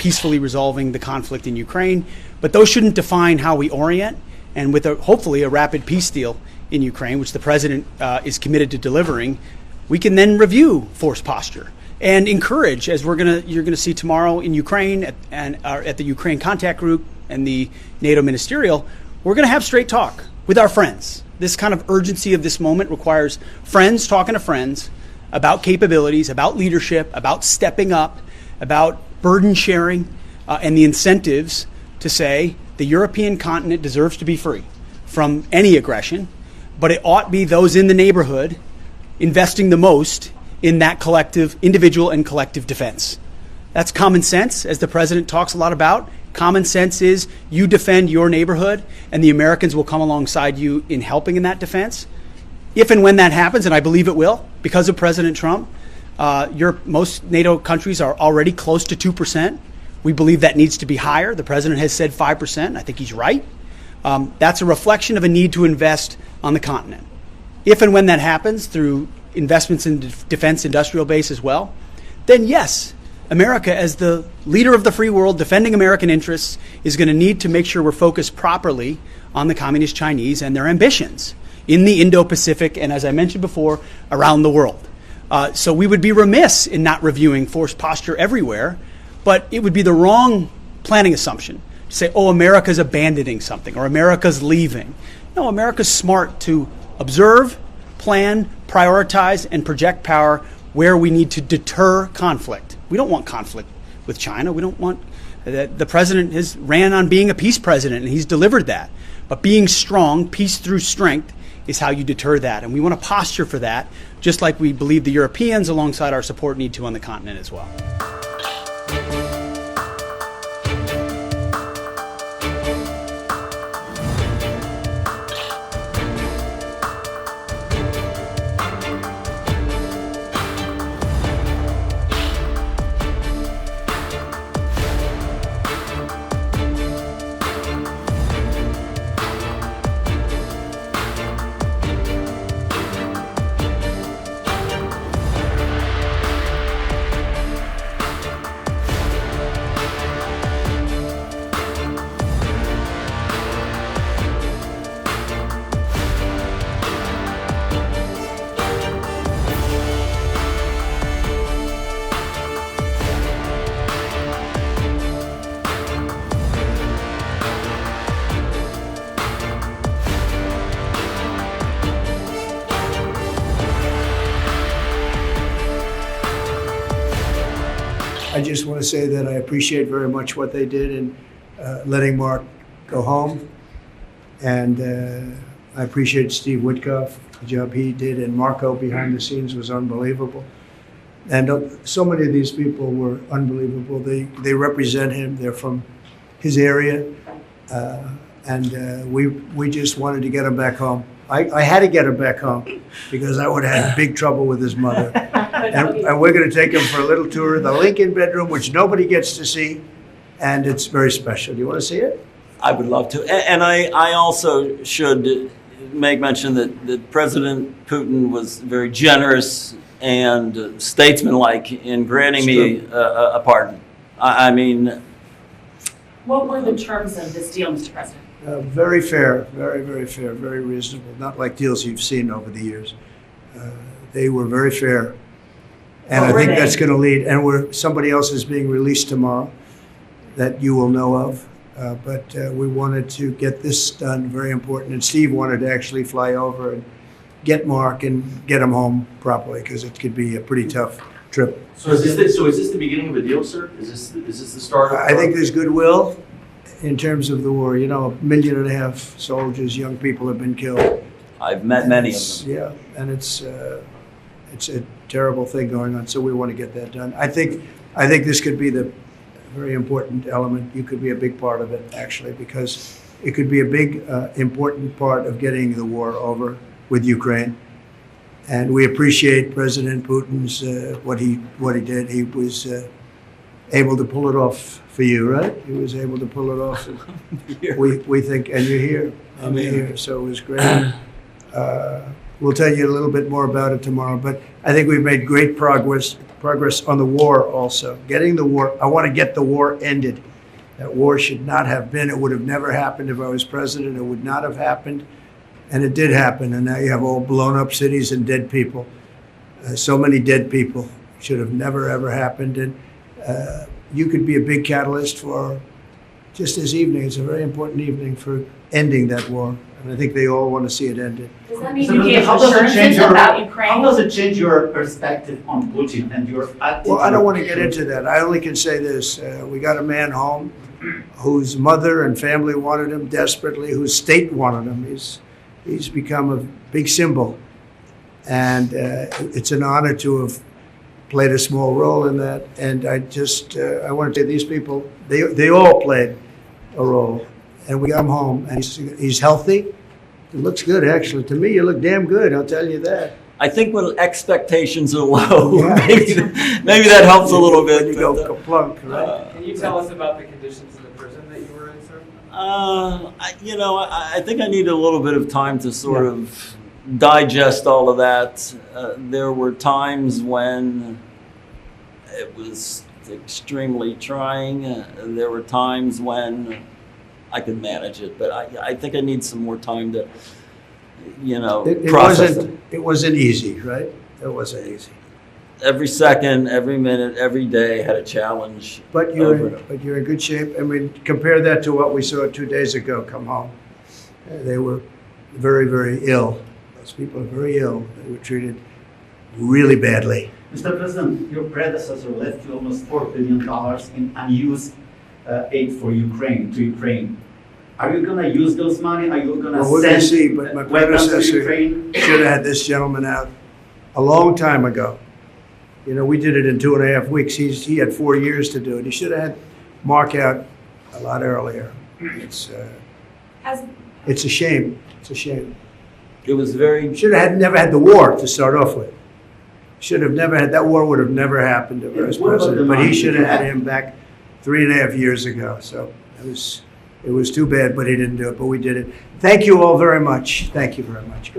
peacefully resolving the conflict in Ukraine. But those shouldn't define how we orient. And with hopefully a rapid peace deal in Ukraine, which the president is committed to delivering, we can then review force posture and encourage, as you're gonna see tomorrow in Ukraine at the Ukraine Contact Group and the NATO Ministerial, we're gonna have straight talk with our friends. This kind of urgency of this moment requires friends talking to friends about capabilities, about leadership, about stepping up, about burden sharing, and the incentives to say the European continent deserves to be free from any aggression, but it ought be those in the neighborhood investing the most in that collective, individual and collective defense. That's common sense, as the president talks a lot about. Common sense is you defend your neighborhood and the Americans will come alongside you in helping in that defense. If and when that happens, and I believe it will, because of President Trump, most NATO countries are already close to 2%. We believe that needs to be higher. The president has said 5%. I think he's right. That's a reflection of a need to invest on the continent. If and when that happens through investments in defense industrial base as well, then yes, America, as the leader of the free world, defending American interests, is going to need to make sure we're focused properly on the Communist Chinese and their ambitions in the Indo-Pacific and, as I mentioned before, around the world. So we would be remiss in not reviewing force posture everywhere, but it would be the wrong planning assumption to say, oh, America's abandoning something or America's leaving. No, America's smart to observe, plan, prioritize, and project power where we need to deter conflict. We don't want conflict with China. We don't want the president has ran on being a peace president, and he's delivered that. But being strong, peace through strength, is how you deter that. And we want to posture for that, just like we believe the Europeans, alongside our support, need to on the continent as well. I just want to say that I appreciate very much what they did in letting Marc go home. And I appreciate Steve Witkoff, the job he did, and Marco behind the scenes was unbelievable. And so many of these people were unbelievable. They represent him. They're from his area. And we just wanted to get him back home. I had to get him back home because I would have had big trouble with his mother. And we're going to take him for a little tour of the Lincoln bedroom, which nobody gets to see. And it's very special. Do you want to see it? I would love to. And I also should make mention that President Putin was very generous and statesmanlike in granting me a pardon. I mean... What were the terms of this deal, Mr. President? Very fair, very, very fair, very reasonable. Not like deals you've seen over the years. They were very fair. And I think that's going to lead, and somebody else is being released tomorrow that you will know of. But we wanted to get this done, very important. And Steve wanted to actually fly over and get Marc and get him home properly, because it could be a pretty tough trip. So is this the beginning of a deal, sir? Is this the start of I think there's goodwill in terms of the war. You know, 1.5 million soldiers, young people have been killed. I've met many of them. Yeah, and it's a terrible thing going on, so we want to get that done. I think this could be the very important element. You could be a big part of it, actually, because it could be a big, important part of getting the war over with Ukraine. And we appreciate President Putin's what he did. He was able to pull it off for you, right? He was able to pull it off. We think, and you're here. I'm here, so it was great. We'll tell you a little bit more about it tomorrow, but I think we've made great progress on the war also. Getting the war, I want to get the war ended. That war should not have been. It would have never happened if I was president. It would not have happened. And it did happen. And now you have all blown up cities and dead people. So many dead people. Should have never, ever happened. And you could be a big catalyst for just this evening. It's a very important evening for ending that war. And I think they all want to see it ended. Does that mean So you gave how does it change assurances your about Ukraine? How does it change your perspective on Putin and your attitude? Well, I don't want to get into that. I only can say this. We got a man home whose mother and family wanted him desperately, whose state wanted him. He's become a big symbol. And it's an honor to have played a small role in that. And I want to say these people, they all played a role. And we got him home, and he's healthy. It looks good, actually. To me, you look damn good, I'll tell you that. I think when expectations are low, Yeah. maybe that helps a little bit. When you go but, kaplunk, right? Can you tell us about the conditions in the prison that you were in, sir? I think I need a little bit of time to sort of digest all of that. There were times when it was extremely trying. There were times when I could manage it, but I think I need some more time to, process it. It wasn't easy, right? It wasn't easy. Every second, every minute, every day had a challenge. But you're in good shape. I mean, compare that to what we saw 2 days ago. Come home. They were very, very ill. Those people are very ill. They were treated really badly. Mr. President, your predecessor left you almost $4 billion in unused aid for Ukraine. Are you going to use those money? Are you going to Well, we're going send to see, but my weapons to predecessor Ukraine? should have had this gentleman out a long time ago. We did it in 2.5 weeks. He had 4 years to do it. He should have had Mark out a lot earlier. It's a shame. It's a shame. It was very. Should have never had the war to start off with. Should have never had that war. Would have never happened if I was What about the president. But he money? should have had him back 3.5 years ago. So it was too bad, but he didn't do it. But we did it. Thank you all very much. Thank you very much.